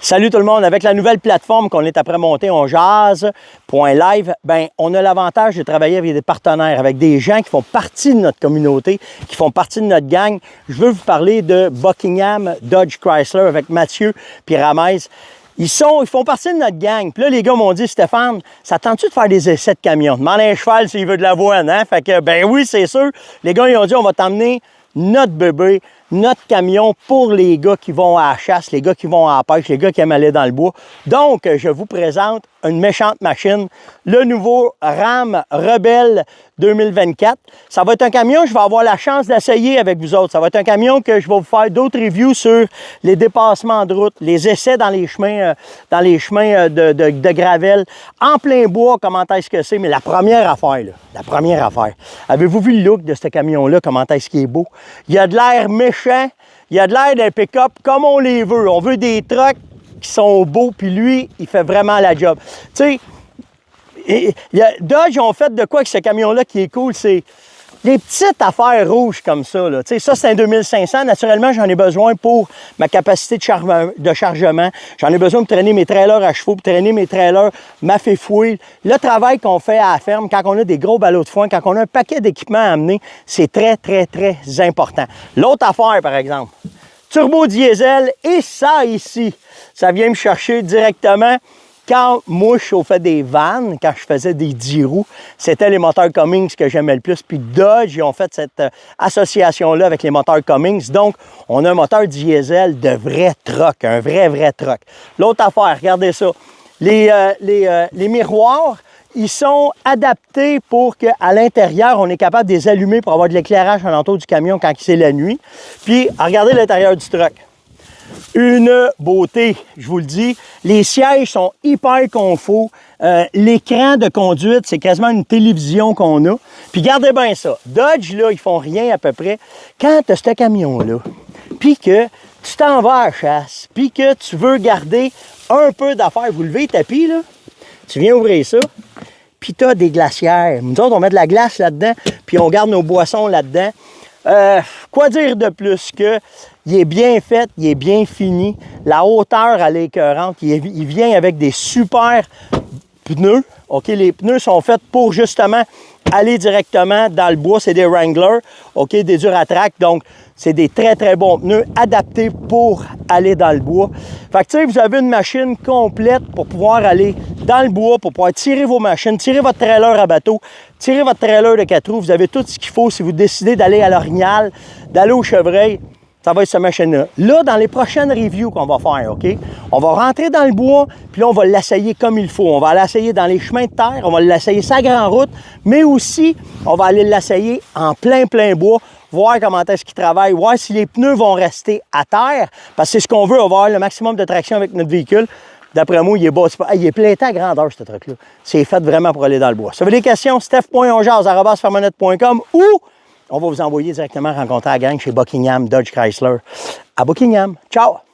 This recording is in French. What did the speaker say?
Salut tout le monde, avec la nouvelle plateforme qu'on est après monter, on jase.live, ben on a l'avantage de travailler avec des partenaires, avec des gens qui font partie de notre communauté, qui font partie de notre gang. Je veux vous parler de Buckingham Dodge Chrysler avec Mathieu puis Ramez. Ils font partie de notre gang. Puis là, les gars m'ont dit, Stéphane, ça tente-tu de faire des essais de camion? Demande à un cheval s'il veut de l'avoine, hein? Fait que, ben oui, c'est sûr. Les gars, ils ont dit, on va t'emmener notre bébé, notre camion pour les gars qui vont à la chasse, les gars qui vont à la pêche, les gars qui aiment aller dans le bois. Donc, je vous présente une méchante machine, le nouveau Ram Rebelle 2024. Ça va être un camion, je vais avoir la chance d'essayer avec vous autres. Ça va être un camion que je vais vous faire d'autres reviews sur les dépassements de route, les essais dans les chemins, de gravel, en plein bois, comment est-ce que c'est. Mais la première affaire, avez-vous vu le look de ce camion-là, comment est-ce qu'il est beau? Il y a de l'air méchant, il y a de l'air d'un pick-up comme on les veut. On veut des trucks qui sont beaux, puis lui, il fait vraiment la job. Tu sais, Dodge ont fait de quoi avec ce camion-là qui est cool, c'est des petites affaires rouges comme ça. Là. Tu sais, ça, c'est un 2500. Naturellement, j'en ai besoin pour ma capacité de chargement. J'en ai besoin pour traîner mes trailers à chevaux, pour traîner mes trailers, ma fouille. Le travail qu'on fait à la ferme, quand on a des gros ballots de foin, quand on a un paquet d'équipements à amener, c'est très, très, très important. L'autre affaire, par exemple, turbo diesel, et ça ici, ça vient me chercher directement. Quand moi, je chauffais des vannes, quand je faisais des 10 roues, c'était les moteurs Cummins que j'aimais le plus. Puis Dodge, ils ont fait cette association-là avec les moteurs Cummins. Donc, on a un moteur diesel de vrai truck, un vrai truck. L'autre affaire, regardez ça. Les miroirs, ils sont adaptés pour qu'à l'intérieur, on est capable de les allumer pour avoir de l'éclairage alentour du camion quand c'est la nuit. Puis, regardez l'intérieur du truck. Une beauté, je vous le dis. Les sièges sont hyper confort. L'écran de conduite, c'est quasiment une télévision qu'on a. Puis regardez bien ça. Dodge, là, ils font rien à peu près. Quand tu as ce camion-là, puis que tu t'en vas à la chasse, puis que tu veux garder un peu d'affaires, vous levez le tapis, là, tu viens ouvrir ça, puis tu as des glacières. Nous autres, on met de la glace là-dedans, puis on garde nos boissons là-dedans. Quoi dire de plus que il est bien fait, il est bien fini. La hauteur, elle est écœurante. Il vient avec des super pneus. OK, les pneus sont faits pour justement aller directement dans le bois. C'est des Wrangler, OK, des Duratrac. Donc, c'est des très, très bons pneus adaptés pour aller dans le bois. Fait que, tu sais, vous avez une machine complète pour pouvoir aller dans le bois, pour pouvoir tirer vos machines, tirer votre trailer à bateau, tirer votre trailer de 4 roues. Vous avez tout ce qu'il faut si vous décidez d'aller à l'Orignal, d'aller au Chevreuil. Ça va être cette machine-là. Là, dans les prochaines reviews qu'on va faire, OK? On va rentrer dans le bois, puis là, on va l'essayer comme il faut. On va l'essayer dans les chemins de terre, on va l'essayer sur la grande route, mais aussi, on va aller l'essayer en plein bois, voir comment est-ce qu'il travaille, voir si les pneus vont rester à terre, parce que c'est ce qu'on veut, avoir le maximum de traction avec notre véhicule. D'après moi, il est bas. Il est plein à grandeur, ce truc-là. C'est fait vraiment pour aller dans le bois. Si vous avez des questions, steph.onjase@fermanette.com ou on va vous envoyer directement rencontrer la gang chez Buckingham Dodge Chrysler à Buckingham. Ciao!